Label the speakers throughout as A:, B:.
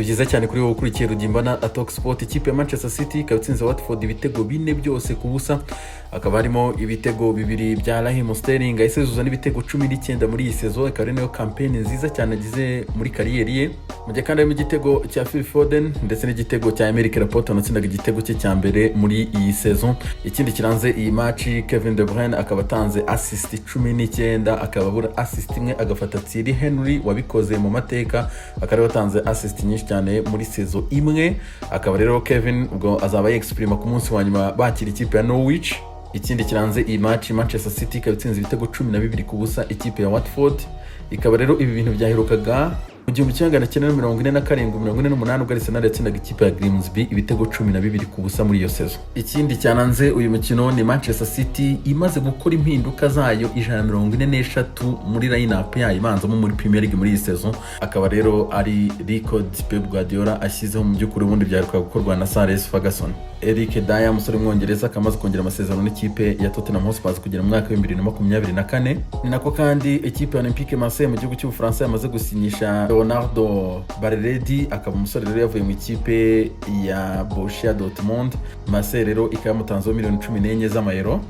A: byiza cyane kuri wowe ukurikiye Rugimbana Talk Sport. Ikipe ya Manchester City ikaba itsinze Watford ibitego 4 byose ku busa, akaba harimo ibitego 2 bya Raheem Sterling, ayisezuza n'ibitego 19 muri iyi sezo, ikaba ari nayo campaign nziza cyane agize muri kariyeri ye. Mu gihe kandi harimo igitego cya Phil Foden ndetse n'igitego cya Emerick Laporte wanatsindaga igitego cye cya mbere muri iyi sezo. Ikindi kiranze iyi match, Kevin De Bruyne akaba atanze assist 19, akaba abura assist imwe agafata Thierry Henry wabikoze mu mateka, akaba yatanze assist nyinshi cyane muri sezo imwe. Akaba rero Kevin ubwo azaba yexprima ku munsi wa nyuma bakira ikipe ya Norwich. Ikindi kiranze iyi match, Manchester City ikaba itsinze ibitego 12 ku busa ikipe ya Watford. Ikaba rero ibi bintu byaherukaga mu 1947-48 ubwo Arsenal yatsindaga ikipe ya Grimsby ibitego 12 ku busa muri iyo sezo. Ikindi cyananze uyu mukino ni Manchester City imaze gukora impinduka zayo 143 muri line-up yayo ibanzamo muri Premier League muri iyi sezo. Akaba rero ari record Pep Guardiola ashyizeho mu by'ukuri ubundi byaherukaga gukorwa na Sir Alex Ferguson. Eric Dyer umusore w'umwongereza akamaze kongera amasezerano n'ikipe ya Tottenham Hotspur kugera mu mwaka wa 2024. Ni nako kandi ikipe ya Olympique Marseille mu gihugu cy'Ubufaransa yamaze gusinyisha Leonardo Barredi, akaba umusore rero yavuye mu ikipe ya Borussia Dortmund. Marseille rero ikaba yamutanzeho miliyoni 14 z'amayero.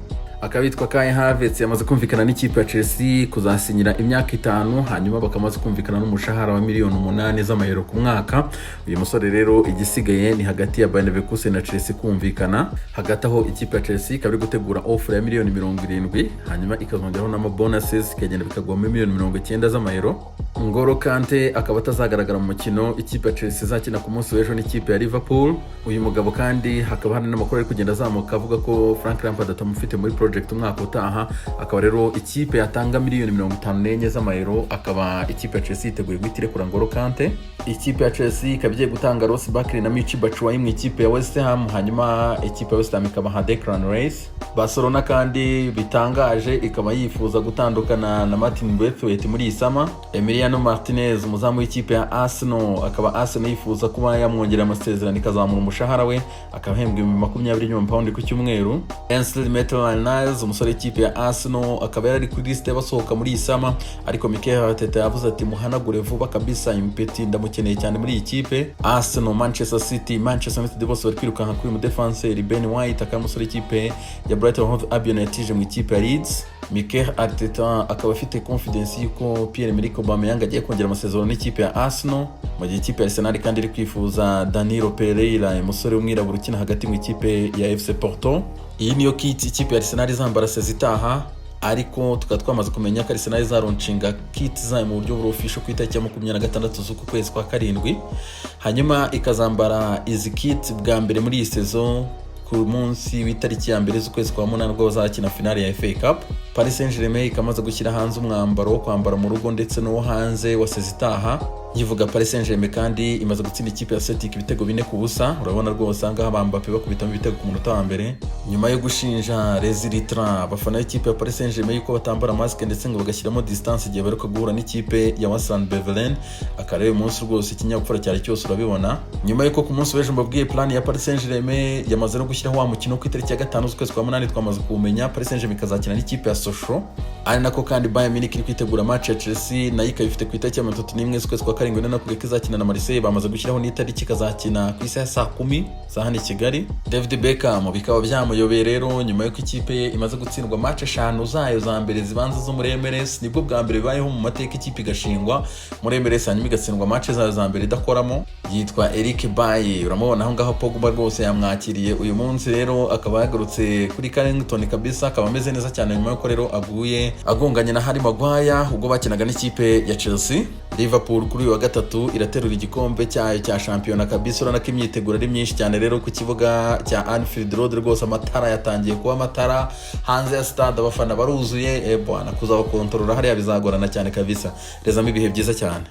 A: Akaba yitwa Kai Havertz yamaze kumvikana n'ikipe ya Chelsea kuzasinyira imyaka 5, hanyuma bakamaze kumvikana n'umushahara wa miliyoni 8 z'amayero ku mwaka. Uyu musore rero igisigaye ni hagati ya Bayern Leverkusen na Chelsea kumvikana. Hagati aho ikipe ya Chelsea ikaba iri gutegura offer ya miliyoni 70, hanyuma ikazongeraho n'ama bonuses ikagenda bikagwamo miliyoni 90 z'amayero. Ngolo Kante akaba atazagaragara mu mukino ikipe ya Chelsea izakina ku munsi w'ejo n'ikipe ya Liverpool. Uyu mugabo kandi hakaba hari n'amakuru ari kugenda azamuka avuga ko Frank Lampard atamufite muri project umwaka utaha. Akaba rero ikipe yatanga miliyoni 54 z'amayero, akaba ikipe ya Chelsea iteguye guhitira kuri Ngolo Kante. Ikipe ya Chelsea ikaba igiye gutanga Ross Barkley na Michy Batshuayi mu ikipe ya West Ham, hanyuma ikipe ya West Ham ikabaha Declan Rice. Barcelona kandi bitangaje ikaba yifuza gutandukana na Martin Braithwaite muri isama. Emiliano Martinez umuzamu w'ikipe ya Arsenal, akaba Arsenal yifuza kuba yamwongerera amasezerano ikazamura umushahara we, akaba ahembwa 20 pound ku cyumweru. Ainsley Maitland-Niles umusore w'ikipe ya Arsenal akaba yari kuri liste y'abasohoka muri isama, ariko Mikel Arteta yavuze ati muhanagure vuba kabisa impeti ndamukeneye cyane muri iyi kipe. Arsenal, Manchester City, Manchester United bose bari kwirukanka kuri mu defenseur Ben White, akaba umusore w'ikipe ya Brighton Hove Albion yatije mu ikipe ya Leeds. Mikel Arteta akaba afite confidence yuko Pierre-Emerick Aubameyang agiye kongera amasezerano n'ikipe ya Arsenal, mu gihe ikipe ya Arsenal kandi iri kwifuza Danilo Pereira umusore w'umwirabura ukina hagati mu ikipe ya FC Porto. Iyi niyo kit ikipe ya Arsenal izambara sezitaha, ariko tukaba twamaze kumenya ko Arsenal izaronshinga kit zayo mu buryo burofisho ku itariki ya 26 z'uku kwezi kwa 7, hanyuma ikazambara izi kit bwa mbere muri iyi sezo ku munsi w'itariki ya mbere z'ukwezi kwa 8 ubwo bazakina finale ya FA Cup. Paris Saint-Germain ikamaze gushyira hanze umwambaro wo kwambara mu rugo ndetse no hanze wa sezitaha. Yivuga Paris Saint-Germain kandi imaze gutsinda ikipe ya Celtic ibitego 4 ku busa. Urabona rwose anga Mbappe bakubitamo ibitego ku munota wa mbere, nyuma yo gushinja Resultat abafana b'ikipe ya Paris Saint-Germain yuko batambara mask ndetse ngo bagashyiramo distance igihe baruka guhura n'ikipe ya Wasland Beveren. Akarere umunsi rwose ikinyabupfura cyari cyose urabibona, nyuma yuko ku munsi w'ejo mbabwiye plan ya Paris Saint-Germain yamaze no gushyiraho wa mukino ku itariki ya 5 z'ukwezi kwa 8 twamaze kumenya Paris Saint-Germain kazakina n'ikipe ya Sochaux. Ari nako kandi Bayern Munich iri kwitegura match ya Chelsea nayo ikayifite ku itariki ya 31 z'ukwezi kwa 7 nako izakina na Marseille. Bamaze gushyiraho n'itariki kazakina ku isaha saa 10 za hano i Kigali. David Beckham bikaba byamuyobeye rero nyuma yuko ikipe ye imaze gutsindwa match 5 zayo za mbere zibanza zo muri MLS. Nibwo bwa mbere bibayeho mu mateka ikipe igashingwa muri MLS hanyuma igatsindwa match zayo za mbere idakoramo. Yitwa Eric Bailly, uramubona aho ngaho Pogba rwose yamwakiriye uyu munsi rero, akaba yagarutse kuri Carrington kabisa, akaba ameze neza cyane nyuma yuko rero aguye agonganye na Harry Maguire ubwo bakinaga n'ikipe ya Chelsea. Liverpool kuri uyu wa gatatu iraterura igikombe cyayo cya shampiyona kabisa, urabona ko imyiteguro ari myinshi cyane rero ku kibuga cya Anfield Road. Rwose amatara yatangiye kuba amatara hanze ya stade, abafana baruzuye bwana kuzabakontorora hariya bizagorana cyane kabisa. Rezamo ibihe byiza cyane.